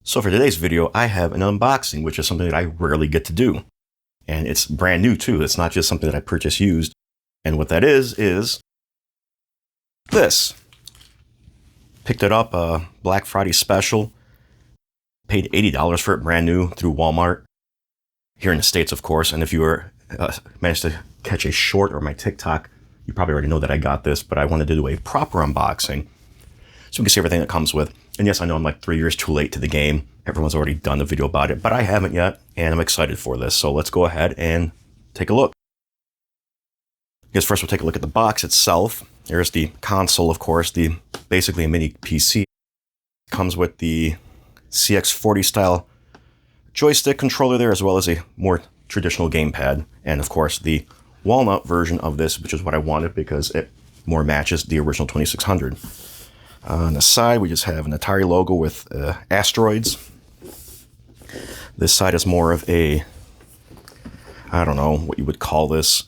So for today's video, I have an unboxing, which is something that I rarely get to do. And it's brand new too. It's not just something that I purchased used. And what that is this. Picked it up, Black Friday special. Paid $80 for it brand new through Walmart. Here in the States, of course. And if you were managed to catch a short or my TikTok, you probably already know that I got this, but I wanted to do a proper unboxing so we can see everything that comes with. And yes, I know I'm like 3 years too late to the game. Everyone's already done the video about it, but I haven't yet, and I'm excited for this. So let's go ahead and take a look. I guess first we'll take a look at the box itself. Here's the console, of course, basically a mini PC. Comes with the CX40 style joystick controller there, as well as a more traditional gamepad. And of course, the walnut version of this, which is what I wanted because it more matches the original 2600. On the side, we just have an Atari logo with asteroids. This side is more of a, I don't know what you would call this,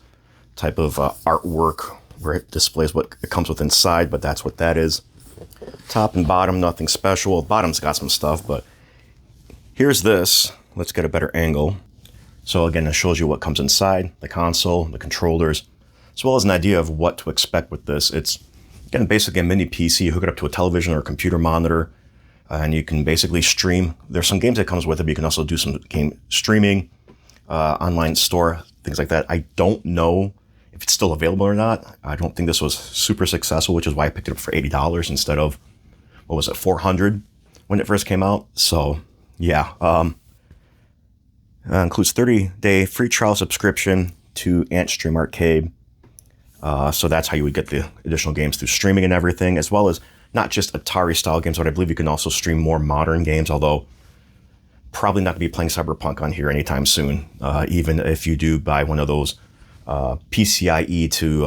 type of artwork where it displays what it comes with inside, but that's what that is. Top and bottom, nothing special. Bottom's got some stuff, but here's this. Let's get a better angle. So again, it shows you what comes inside, the console, the controllers, as well as an idea of what to expect with this. It's, again, basically a mini PC. You hook it up to a television or a computer monitor, and you can basically stream. There's some games that comes with it, but you can also do some game streaming, online store, things like that. I don't know if it's still available or not. I don't think this was super successful, which is why I picked it up for $80 instead of, what was it, $400 when it first came out. So yeah, includes 30-day free trial subscription to AntStream Arcade. So that's how you would get the additional games through streaming and everything, as well as not just Atari style games, but I believe you can also stream more modern games, although probably not going to be playing Cyberpunk on here anytime soon, even if you do buy one of those PCIe to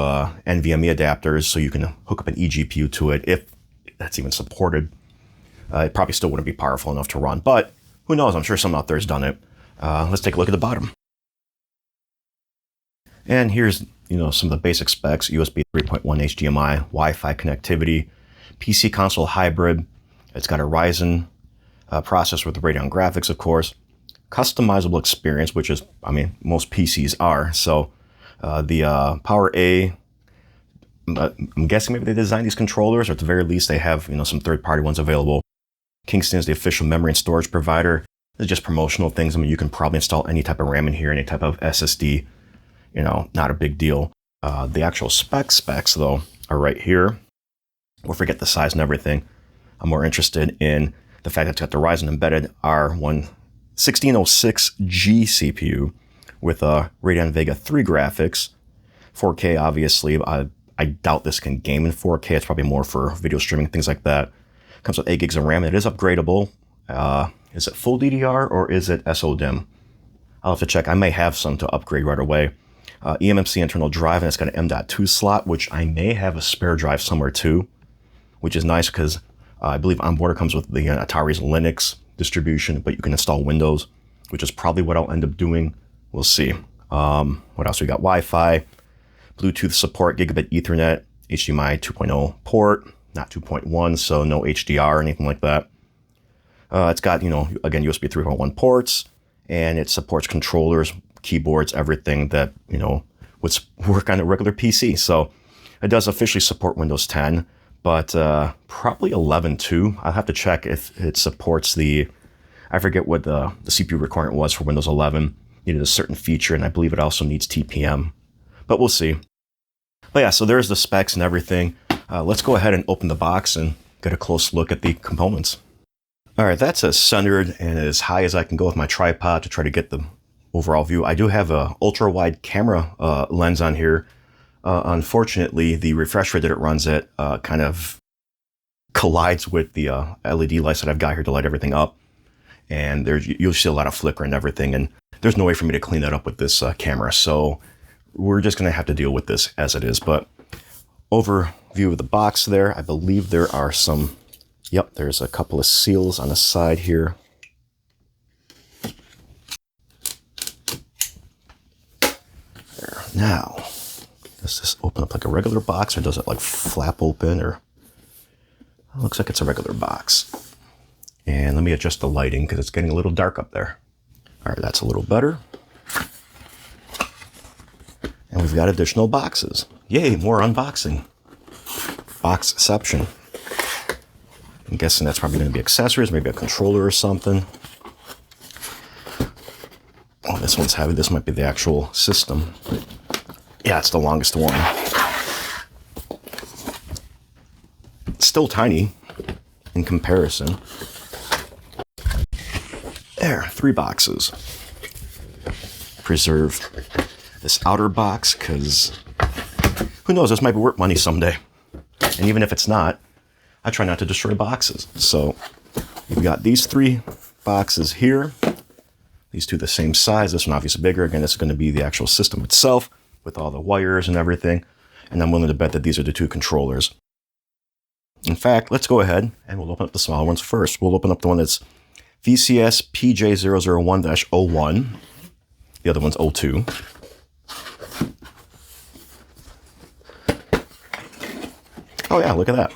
NVMe adapters so you can hook up an eGPU to it, if that's even supported. It probably still wouldn't be powerful enough to run, but who knows? I'm sure someone out there has done it. Let's take a look at the bottom. And here's, some of the basic specs: USB 3.1 HDMI, Wi-Fi connectivity, PC console hybrid. It's got a Ryzen processor with Radeon graphics, of course. Customizable experience, which is, most PCs are. So the Power A, I'm guessing maybe they designed these controllers, or at the very least they have, some third-party ones available. Kingston is the official memory and storage provider. They're just promotional things. You can probably install any type of RAM in here, any type of SSD. Not a big deal. The actual specs, though, are right here. We'll forget the size and everything. I'm more interested in the fact that it's got the Ryzen embedded R1606G CPU with a Radeon Vega 3 graphics. 4K, obviously. I doubt this can game in 4K. It's probably more for video streaming, things like that. Comes with 8 gigs of RAM. It is upgradable. Is it full DDR or is it SODIMM? I'll have to check. I may have some to upgrade right away. eMMC internal drive, and it's got an M.2 slot, which I may have a spare drive somewhere too, which is nice because I believe onboard comes with the Atari's Linux distribution, but you can install Windows, which is probably what I'll end up doing. We'll see. What else? We got Wi-Fi, Bluetooth support, gigabit Ethernet, HDMI 2.0 port, not 2.1, so no HDR or anything like that. It's got, again, USB 3.1 ports, and it supports controllers, keyboards, everything that, would work on a regular PC. So it does officially support Windows 10, but probably 11 too. I'll have to check if it supports I forget what the CPU requirement was for Windows 11. Needed a certain feature, and I believe it also needs TPM, but we'll see. But yeah, so there's the specs and everything. Let's go ahead and open the box and get a close look at the components. All right, that's as centered and as high as I can go with my tripod to try to get the overall view. I do have a ultra wide camera lens on here. Unfortunately, the refresh rate that it runs at kind of collides with the LED lights that I've got here to light everything up. And you'll see a lot of flicker and everything. And there's no way for me to clean that up with this camera. So we're just going to have to deal with this as it is. But overview of the box there, I believe there are some... Yep, there's a couple of seals on the side here. There. Now, does this open up like a regular box, or does it like flap open? Or it looks like it's a regular box. And let me adjust the lighting because it's getting a little dark up there. All right, that's a little better. And we've got additional boxes. Yay, more unboxing. Boxception. I'm guessing that's probably going to be accessories, maybe a controller or something. Oh, this one's heavy. This might be the actual system. Yeah, it's the longest one. Still tiny in comparison. There, 3 boxes. Preserve this outer box, because who knows, this might be worth money someday. And even if it's not, I try not to destroy boxes. So we've got these 3 boxes here. These 2 the same size. This one obviously bigger. Again, this is going to be the actual system itself with all the wires and everything. And I'm willing to bet that these are the 2 controllers. In fact, let's go ahead and we'll open up the smaller ones first. We'll open up the one that's VCS PJ001-01. The other one's 02. Oh yeah, look at that.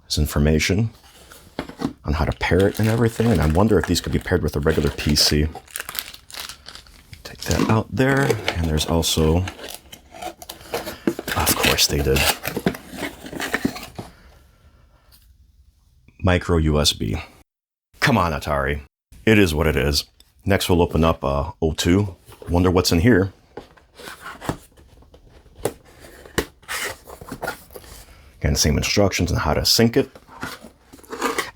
There's information on how to pair it and everything, and I wonder if these could be paired with a regular PC. Take that out there, and there's also, of course they did, micro USB. Come on, Atari. It is what it is. Next we'll open up 02. Wonder what's in here. Again, same instructions on how to sync it.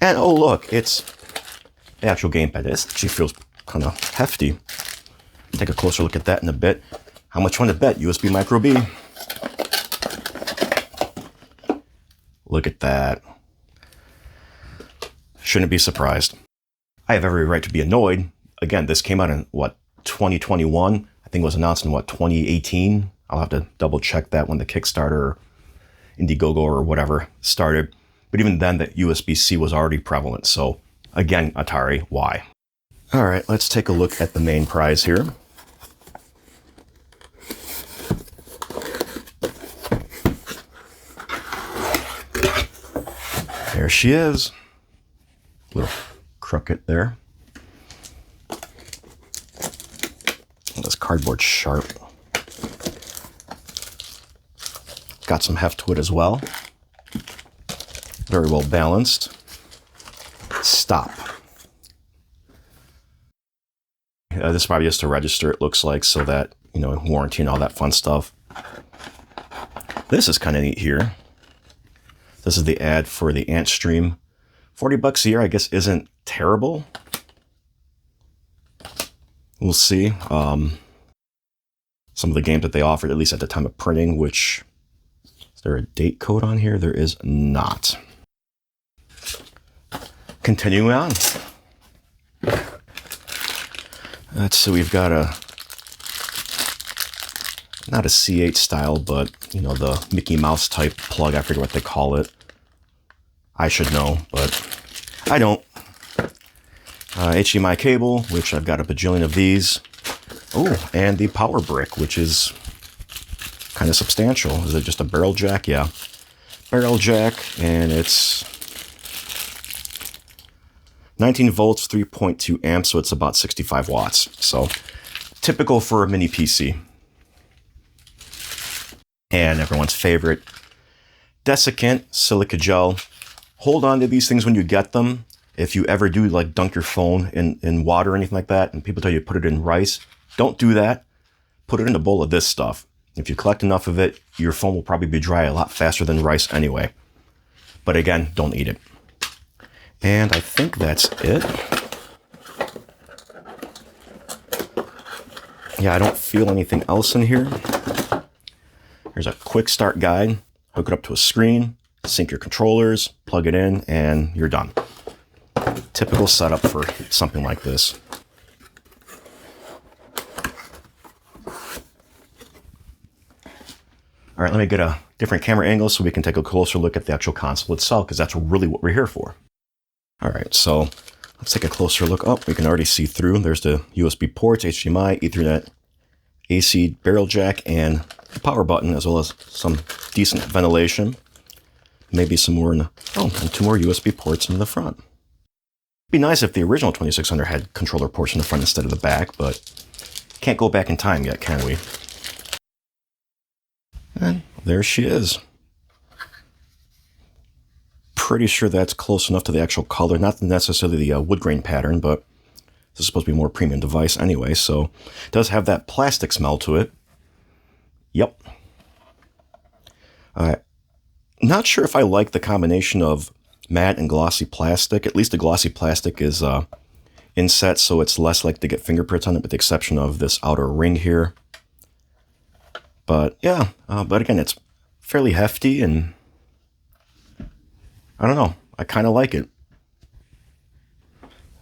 And oh look, it's the actual gamepad. This actually feels kind of hefty. Take a closer look at that in a bit. How much you want to bet? USB micro B. Look at that. Shouldn't be surprised. I have every right to be annoyed. Again, this came out in, what, 2021? I think it was announced in, what, 2018? I'll have to double check that when the Kickstarter or Indiegogo or whatever started. But even then, that USB-C was already prevalent. So again, Atari, why? All right, let's take a look at the main prize here. There she is. A little crooked there. This cardboard's sharp. Got some heft to it as well. Very well balanced. Stop. This is probably just a register, it looks like, so that, you know, warranty and all that fun stuff. This is kind of neat here. This is the ad for the Ant Stream. $40 a year, I guess, isn't terrible. We'll see. Some of the games that they offered, at least at the time of printing, which, is there a date code on here? There is not. Continuing on. Let's see, we've got not a C8 style, but, you know, the Mickey Mouse type plug. I forget what they call it. I should know, but I don't. HDMI cable, which I've got a bajillion of these. Oh, and the power brick, which is kind of substantial. Is it just a barrel jack? Yeah. Barrel jack, and it's 19 volts, 3.2 amps, so it's about 65 watts. So typical for a mini PC. And everyone's favorite, desiccant silica gel. Hold on to these things when you get them. If you ever do like dunk your phone in water or anything like that, and people tell you to put it in rice, don't do that. Put it in a bowl of this stuff. If you collect enough of it, your phone will probably be dry a lot faster than rice anyway. But again, don't eat it. And I think that's it. Yeah, I don't feel anything else in here. Here's a quick start guide. Hook it up to a screen, sync your controllers, plug it in, and you're done. Typical setup for something like this. All right, let me get a different camera angle so we can take a closer look at the actual console itself, because that's really what we're here for. All right, so let's take a closer look. Oh, we can already see through. There's the USB ports, HDMI, Ethernet, AC, barrel jack, and the power button, as well as some decent ventilation. Maybe some more and 2 more USB ports in the front. It'd be nice if the original 2600 had controller ports in the front instead of the back, but can't go back in time yet, can we? And there she is. Pretty sure that's close enough to the actual color, not necessarily the wood grain pattern, but this is supposed to be a more premium device anyway, so it does have that plastic smell to it. Yep. Not sure if I like the combination of matte and glossy plastic. At least the glossy plastic is inset, so it's less likely to get fingerprints on it, with the exception of this outer ring here. But yeah, but again, it's fairly hefty, and I don't know, I kind of like it.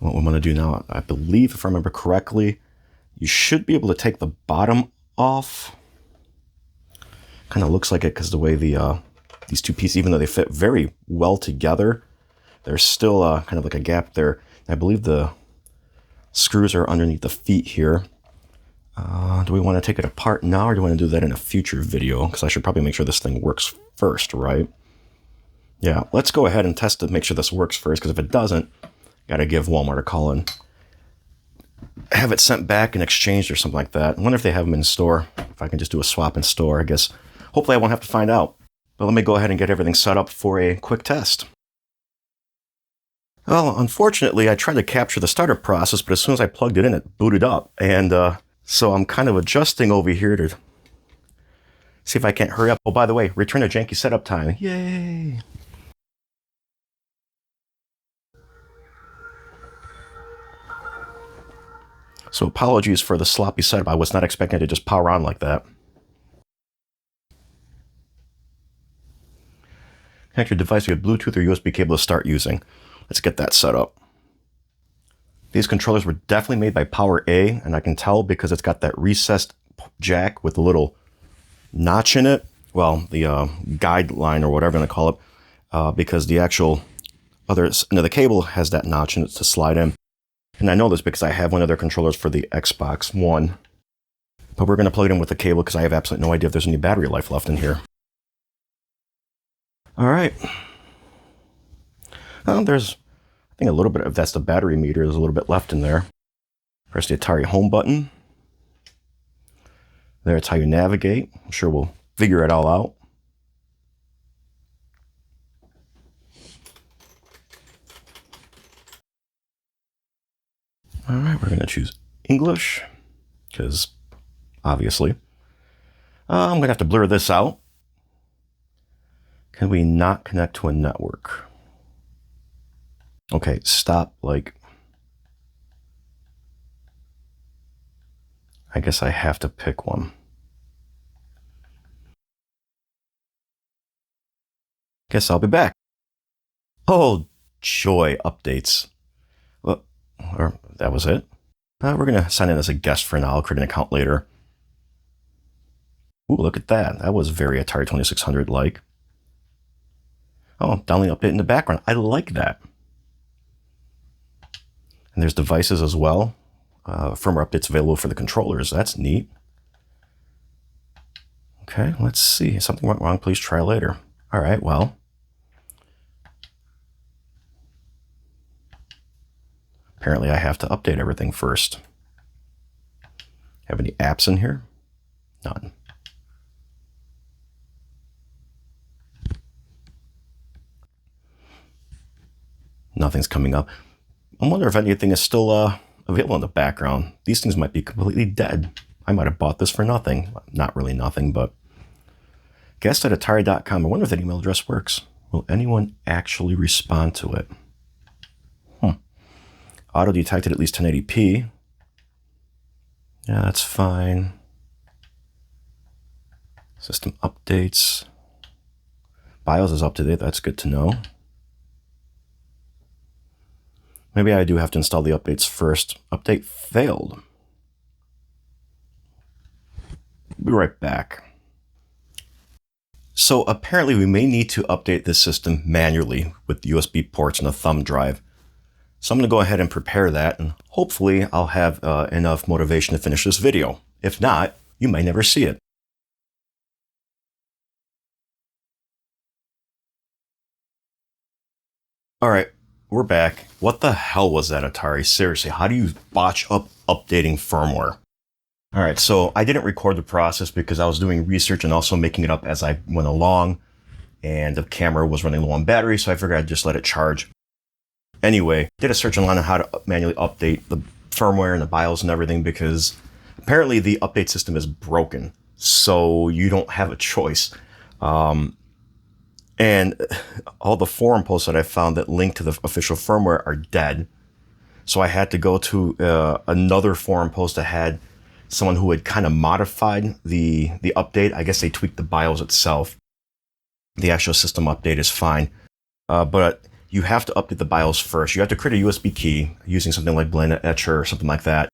What I'm going to do now, I believe, if I remember correctly, you should be able to take the bottom off. Kind of looks like it because the way these two pieces, even though they fit very well together, there's still kind of like a gap there. I believe the screws are underneath the feet here. Do we want to take it apart now, or do we want to do that in a future video? Because I should probably make sure this thing works first, right? Yeah, let's go ahead and test to make sure this works first, because if it doesn't, got to give Walmart a call and have it sent back and exchanged or something like that. I wonder if they have them in store. If I can just do a swap in store, I guess. Hopefully I won't have to find out. But let me go ahead and get everything set up for a quick test. Well, unfortunately, I tried to capture the startup process, but as soon as I plugged it in, it booted up. And so I'm kind of adjusting over here to see if I can't hurry up. Oh, by the way, return to janky setup time. Yay! So apologies for the sloppy setup. I was not expecting it to just power on like that. Connect your device via Bluetooth or USB cable to start using. Let's get that set up. These controllers were definitely made by Power A, and I can tell because it's got that recessed jack with a little notch in it. Well, the guide line or whatever I'm going to call it, because the actual other end of the cable has that notch in it to slide in. And I know this because I have one of their controllers for the Xbox One. But we're going to plug it in with the cable because I have absolutely no idea if there's any battery life left in here. All right. There's, I think, a little bit of, that's the battery meter, there's a little bit left in there. Press the Atari home button. There's how you navigate. I'm sure we'll figure it all out. All right, we're going to choose English, because obviously. I'm going to have to blur this out. Can we not connect to a network? Okay, stop, like, I guess I have to pick one. Guess I'll be back. Oh, joy, updates. Well, or that was it. We're going to sign in as a guest for now. I'll create an account later. Ooh, look at that. That was very Atari 2600-like. Oh, downloading update in the background. I like that. And there's devices as well. Firmware updates available for the controllers. That's neat. Okay, let's see. If something went wrong, please try later. All right, well. Apparently I have to update everything first. Have any apps in here? None. Nothing's coming up. I wonder if anything is still available in the background. These things might be completely dead. I might have bought this for nothing. Not really nothing, but guest at atari.com. I wonder if that email address works. Will anyone actually respond to it? Auto detected at least 1080p. Yeah, that's fine. System updates. BIOS is up to date. That's good to know. Maybe I do have to install the updates first. Update failed. Be right back. So apparently we may need to update this system manually with USB ports and a thumb drive. So I'm going to go ahead and prepare that, and hopefully I'll have enough motivation to finish this video. If not, you may never see it. All right, we're back. What the hell was that, Atari? Seriously, how do you botch up updating firmware? All right, so I didn't record the process because I was doing research and also making it up as I went along, and the camera was running low on battery, so I figured I'd just let it charge. Anyway, did a search online on how to manually update the firmware and the BIOS and everything because apparently the update system is broken, so you don't have a choice. And all the forum posts that I found that link to the official firmware are dead. So I had to go to another forum post that had someone who had kind of modified the update. I guess they tweaked the BIOS itself. The actual system update is fine. But you have to update the BIOS first. You have to create a USB key using something like Blend Etcher or something like that.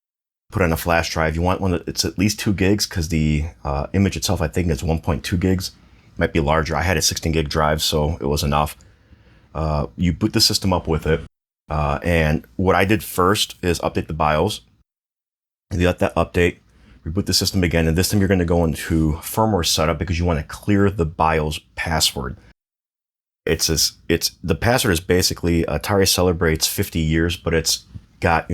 Put it on a flash drive. You want one that's at least 2 gigs because the image itself, I think, is 1.2 gigs. Might be larger. I had a 16 gig drive, so it was enough. You boot the system up with it. And what I did first is update the BIOS. You let that update, reboot the system again, and this time you're going to go into firmware setup because you want to clear the BIOS password. The password is basically Atari Celebrates 50 years, but it's got,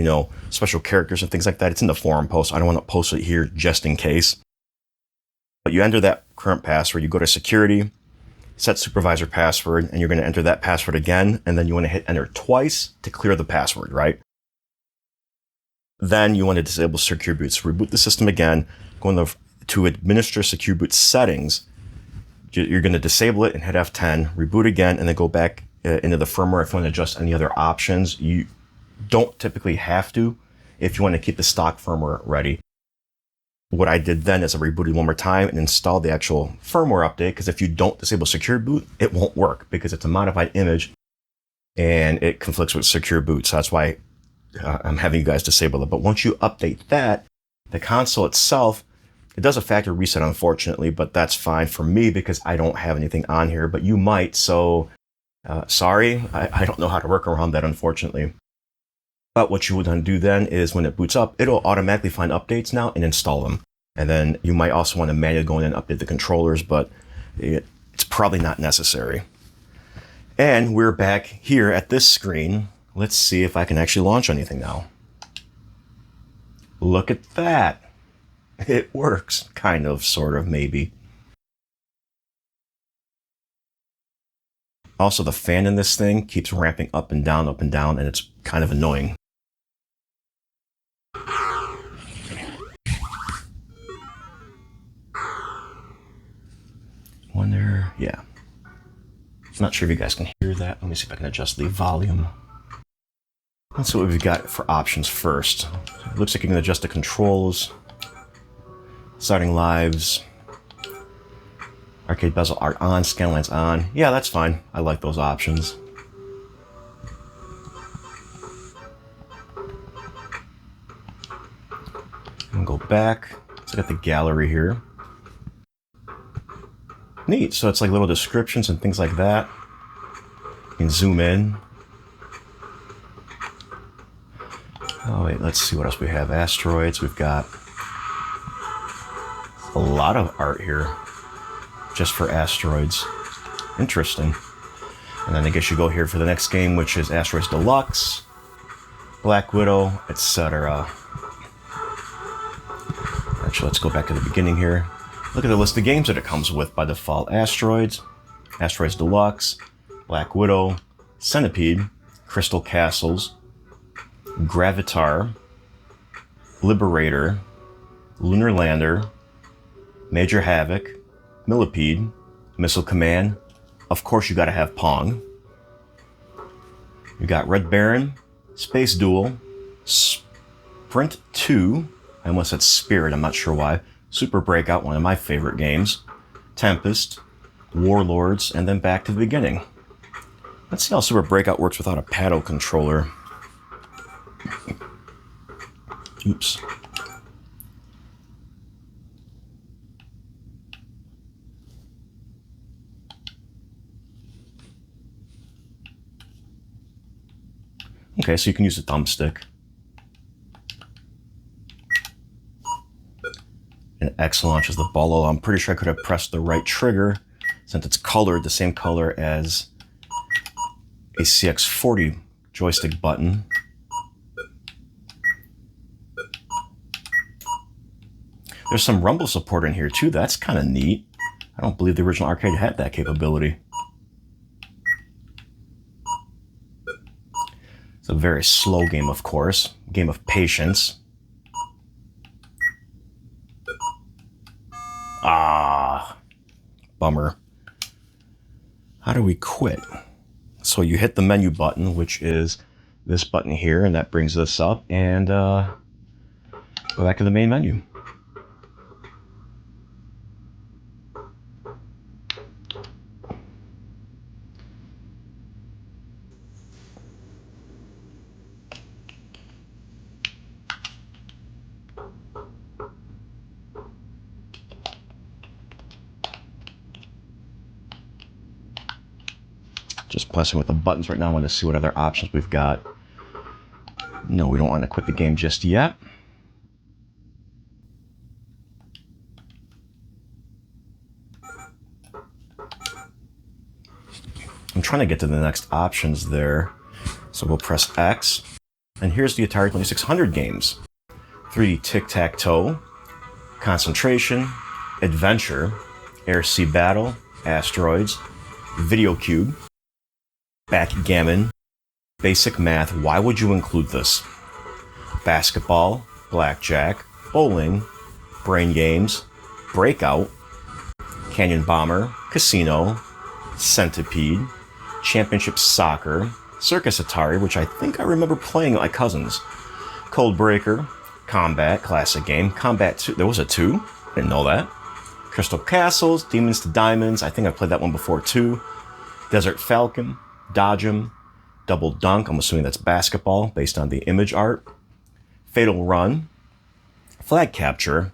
special characters and things like that. It's in the forum post. I don't want to post it here just in case. But you enter that current password, you go to security, set supervisor password, and you're going to enter that password again, and then you want to hit enter twice to clear the password, right? Then you want to disable SecureBoot. So reboot the system again, go to Administer SecureBoot settings. You're going to disable it and hit F10, reboot again, and then go back into the firmware if you want to adjust any other options. You don't typically have to if you want to keep the stock firmware ready. What I did then is I rebooted one more time and installed the actual firmware update, because if you don't disable SecureBoot, it won't work because it's a modified image and it conflicts with SecureBoot. So that's why I'm having you guys disable it. But once you update that, the console itself, it does a factory reset, unfortunately, but that's fine for me because I don't have anything on here, but you might. So sorry, I don't know how to work around that, unfortunately. But what you would do then is when it boots up, it'll automatically find updates now and install them. And then you might also want to manually go in and update the controllers, but it's probably not necessary. And we're back here at this screen. Let's see if I can actually launch anything now. Look at that. It works. Kind of, sort of, maybe. Also, the fan in this thing keeps ramping up and down, and it's kind of annoying. Wonder, yeah. I'm not sure if you guys can hear that. Let me see if I can adjust the volume. Let's see what we've got for options first. It looks like you can adjust the controls. Starting lives. Arcade bezel art on, scan lines on. Yeah, that's fine. I like those options. And go back. Let's look at the gallery here. Neat. So it's like little descriptions and things like that. You can zoom in. Oh wait, let's see what else we have. Asteroids. We've got a lot of art here just for asteroids. Interesting. And then I guess you go here for the next game, which is Asteroids Deluxe, Black Widow, etc. Actually, let's go back to the beginning here. Look at the list of games that it comes with by default. Asteroids, Asteroids Deluxe, Black Widow, Centipede, Crystal Castles, Gravitar, Liberator, Lunar Lander, Major Havoc, Millipede, Missile Command. Of course, you gotta have Pong. You got Red Baron, Space Duel, Sprint 2. I almost said Spirit, I'm not sure why. Super Breakout, one of my favorite games. Tempest, Warlords, and then back to the beginning. Let's see how Super Breakout works without a paddle controller. Oops. Okay, so you can use a thumbstick. And X launches the ball. I'm pretty sure I could have pressed the right trigger since it's colored the same color as a CX40 joystick button. There's some rumble support in here too. That's kind of neat. I don't believe the original arcade had that capability. It's a very slow game, of course. Game of patience. Ah, bummer. How do we quit? So you hit the menu button, which is this button here, and that brings us up, and go back to the main menu. Just pressing with the buttons right now. I want to see what other options we've got. No, we don't want to quit the game just yet. I'm trying to get to the next options there. So we'll press X. And here's the Atari 2600 games. 3D Tic-Tac-Toe, Concentration, Adventure, Air-Sea Battle, Asteroids, Video Cube, Backgammon, Basic Math. Why would you include this? Basketball, Blackjack, Bowling, Brain Games, Breakout, Canyon Bomber, Casino, Centipede, Championship Soccer, Circus Atari, which I think I remember playing with my cousins, Code Breaker, Combat, classic game, Combat 2, there was a 2, didn't know that, Crystal Castles, Demons to Diamonds, I think I played that one before too, Desert Falcon, Dodge 'em, Double Dunk, I'm assuming that's basketball based on the image art, Fatal Run, Flag Capture,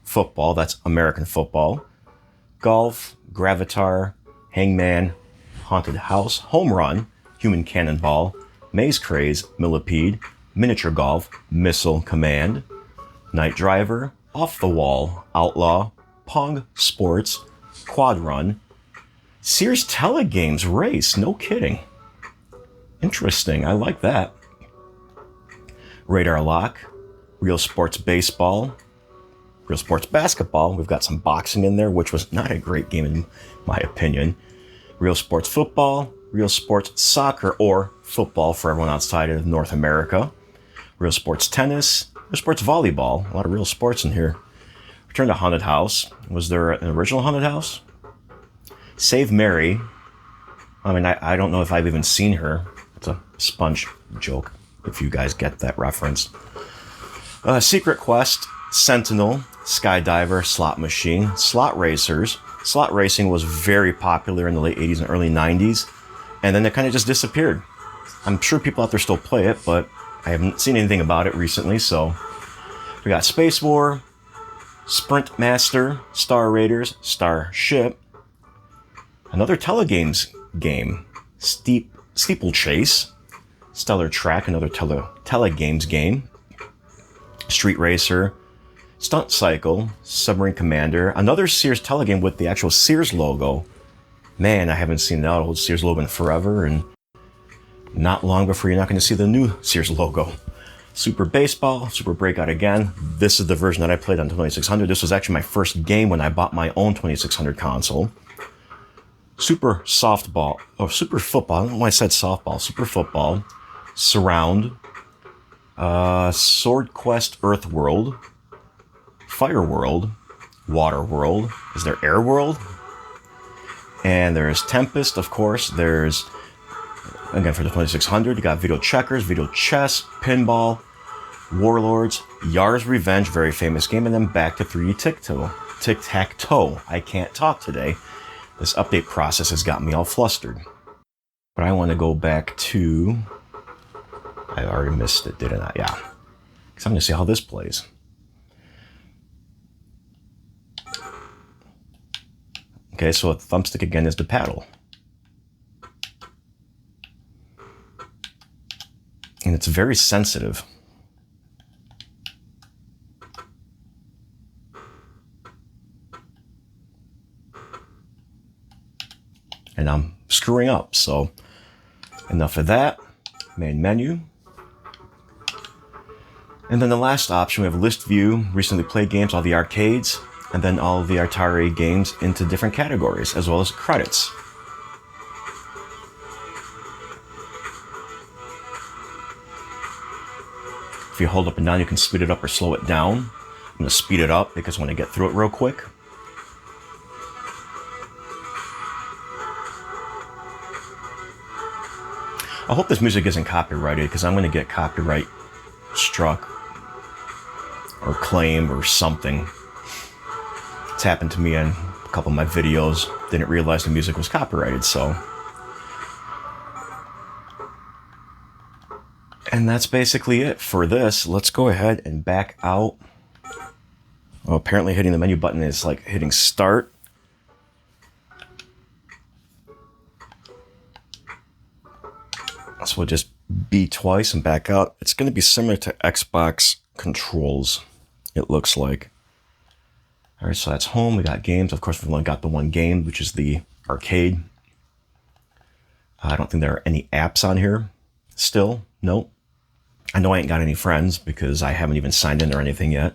Football, that's American football, Golf, Gravatar, Hangman, Haunted House, Home Run, Human Cannonball, Maze Craze, Millipede, Miniature Golf, Missile Command, Night Driver, Off the Wall, Outlaw, Pong Sports, Quad Run, Sears Telegames Race, no kidding. Interesting, I like that. Radar Lock, Real Sports Baseball, Real Sports Basketball, we've got some boxing in there, which was not a great game in my opinion. Real Sports Football, Real Sports Soccer, or football for everyone outside of North America. Real Sports Tennis, Real Sports Volleyball, a lot of real sports in here. Return to Haunted House. Was there an original Haunted House? Save Mary. I mean, I don't know if I've even seen her. It's a Sponge joke, if you guys get that reference. Secret Quest, Sentinel, Skydiver, Slot Machine, Slot Racers. Slot racing was very popular in the late 80s and early 90s, and then it kind of just disappeared. I'm sure people out there still play it, but I haven't seen anything about it recently, so. We got Space War, Sprint Master, Star Raiders, Starship, another Telegames game, Steeplechase, Stellar Track, another Telegames game, Street Racer, Stunt Cycle, Submarine Commander, another Sears Telegame with the actual Sears logo. Man, I haven't seen that old Sears logo in forever, and not long before you're not going to see the new Sears logo. Super Baseball, Super Breakout again. This is the version that I played on 2600. This was actually my first game when I bought my own 2600 console. Super Softball, or Super Football, I don't know why I said softball, Super Football, Surround, Sword Quest Earth World, Fire World, Water World, is there Air World? And there's Tempest, of course. There's, again, for the 2600, you got Video Checkers, Video Chess, Pinball, Warlords, Yar's Revenge, very famous game, and then back to 3D Tic-Tac-Toe. I can't talk today. This update process has got me all flustered. But I want to go back to, I already missed it, didn't I? Yeah. Because I'm going to see how this plays. Okay, so a thumbstick again is the paddle. And it's very sensitive. And I'm screwing up, so Enough of that. Main menu. And then the last option, we have list view, recently played games, all the arcades, and then all the Atari games into different categories, as well as credits. If you hold up and down, you can speed it up or slow it down. I'm going to speed it up because I want to get through it real quick. I hope this music isn't copyrighted because I'm going to get copyright struck or claimed or something. It's happened to me in a couple of my videos. Didn't realize the music was copyrighted, so. And that's basically it for this. Let's go ahead and back out. Oh, apparently hitting the menu button is like hitting start. So we'll just B twice and back out. It's going to be similar to Xbox controls, it looks like. All right, so that's home. We got games. Of course, we've only got the one game, which is the arcade. I don't think there are any apps on here still. Nope. I know I ain't got any friends because I haven't even signed in or anything yet.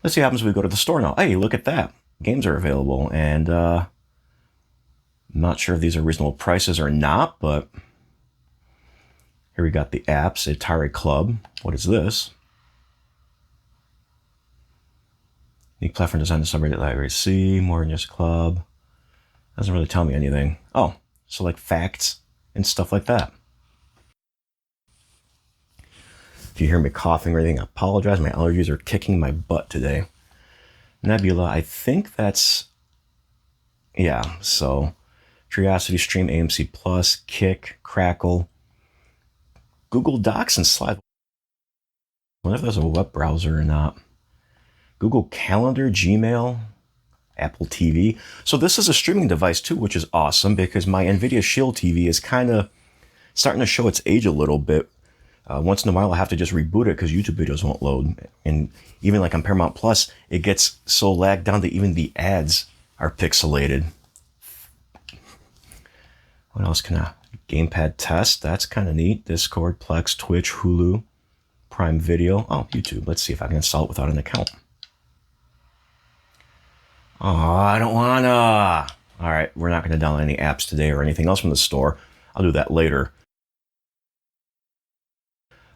Let's see what happens when we go to the store now. Hey, look at that. Games are available. And I'm not sure if these are reasonable prices or not, but here we got the apps. Atari Club. What is this? Unique platform design to celebrate library. See, more than just club. Doesn't really tell me anything. Oh, so like facts and stuff like that. If you hear me coughing or anything, I apologize. My allergies are kicking my butt today. Nebula, I think that's, yeah, so Curiosity Stream, AMC Plus, Kick, Crackle, Google Docs and Slide. I wonder if there's a web browser or not. Google Calendar, Gmail, Apple TV. So this is a streaming device too, which is awesome because my NVIDIA Shield TV is kind of starting to show its age a little bit. Once in a while, I have to just reboot it because YouTube videos won't load. And even like on Paramount Plus, it gets so lagged down that even the ads are pixelated. What else can I? Gamepad test. That's kind of neat. Discord, Plex, Twitch, Hulu, Prime Video. Oh, YouTube. Let's see if I can install it without an account. Oh, I don't wanna. All right, we're not going to download any apps today or anything else from the store. I'll do that later.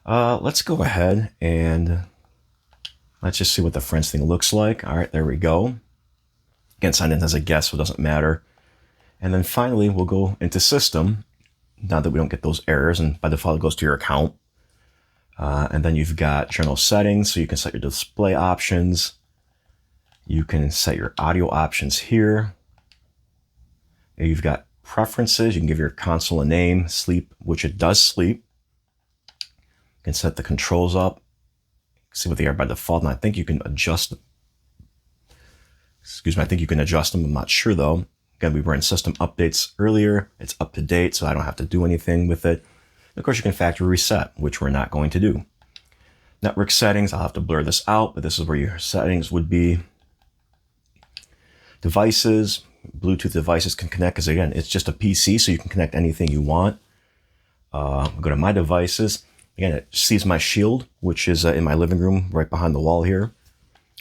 Let's go ahead and let's just see what the friends thing looks like. All right, there we go. Again, signed in as a guest, so it doesn't matter. And then finally, we'll go into system. Now that we don't get those errors, and by default, it goes to your account. And then you've got general settings, so you can set your display options. You can set your audio options here. You've got preferences. You can give your console a name, sleep, which it does sleep. You can set the controls up, see what they are by default, and I think you can adjust them. Excuse me, I think you can adjust them. I'm not sure though. Again, we were in system updates earlier. It's up to date, so I don't have to do anything with it. And of course, you can factory reset, which we're not going to do. Network settings, I'll have to blur this out, but this is where your settings would be. Devices, Bluetooth devices can connect, because again, it's just a PC, so you can connect anything you want. Go to my devices. Again, it sees my Shield, which is in my living room right behind the wall here.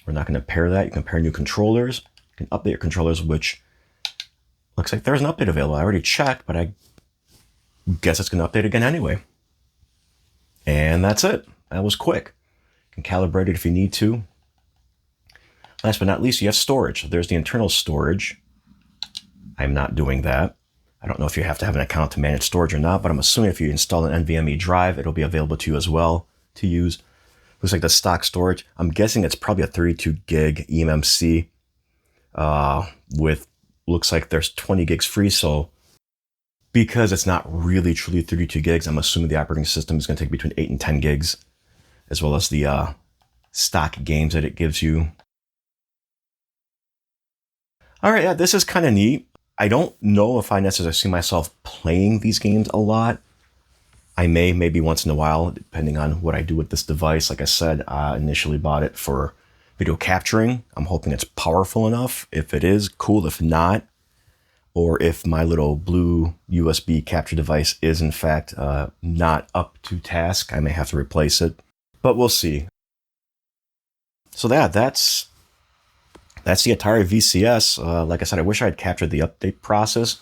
We're not going to pair that. You can pair new controllers. You can update your controllers, which looks like there's an update available. I already checked, but I guess it's going to update again anyway. And that's it. That was quick. You can calibrate it if you need to. Last but not least, you have storage. There's the internal storage. I'm not doing that. I don't know if you have to have an account to manage storage or not, but I'm assuming if you install an NVMe drive, it'll be available to you as well to use. Looks like the stock storage. I'm guessing it's probably a 32 gig eMMC with, looks like there's 20 gigs free. So because it's not really truly 32 gigs, I'm assuming the operating system is going to take between 8 and 10 gigs, as well as the stock games that it gives you. All right, yeah, this is kind of neat. I don't know if I necessarily see myself playing these games a lot. I may, maybe once in a while, depending on what I do with this device. Like I said, I initially bought it for video capturing. I'm hoping it's powerful enough. If it is, cool. If not, or if my little blue USB capture device is in fact not up to task, I may have to replace it, but we'll see. So that's the Atari VCS. Like I said, I wish I had captured the update process,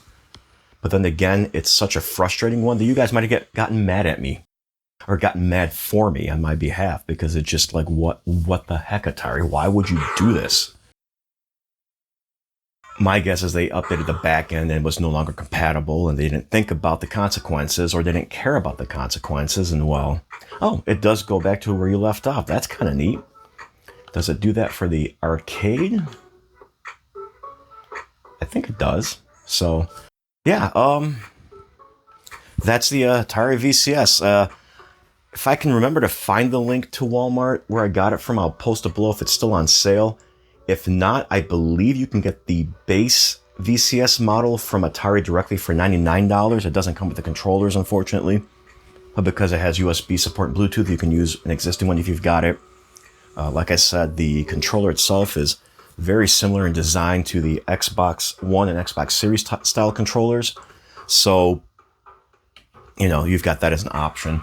but then again, it's such a frustrating one that you guys might have gotten mad at me, or gotten mad for me on my behalf, because it's just like, what the heck, Atari? Why would you do this? My guess is they updated the back end and it was no longer compatible, and they didn't think about the consequences, or they didn't care about the consequences. And well, oh, it does go back to where you left off. That's kind of neat. Does it do that for the arcade? I think it does. So yeah, that's the Atari VCS. If I can remember to find the link to Walmart where I got it from, I'll post it below if it's still on sale. If not, I believe you can get the base VCS model from Atari directly for $99. It doesn't come with the controllers, unfortunately. But because it has USB support and Bluetooth, you can use an existing one if you've got it. Like I said, the controller itself is very similar in design to the Xbox One and Xbox Series style controllers. So, you've got that as an option.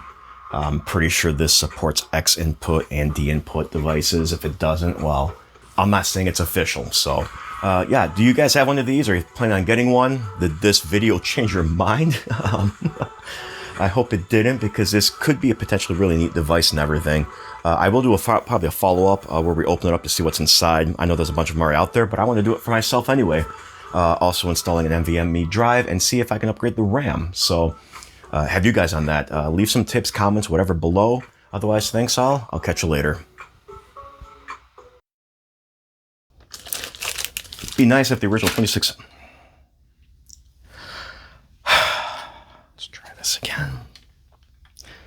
I'm pretty sure this supports X input and D input devices. If it doesn't, well, I'm not saying it's official. So, yeah, do you guys have one of these? Are you planning on getting one? Did this video change your mind? I hope it didn't, because this could be a potentially really neat device and everything. I will do probably a follow-up where we open it up to see what's inside. I know there's a bunch of them already out there, but I want to do it for myself anyway. Also installing an NVMe drive and see if I can upgrade the RAM. So have you guys on that? Leave some tips, comments, whatever below. Otherwise, thanks all. I'll catch you later. Be nice if the original 26... Let's try this again.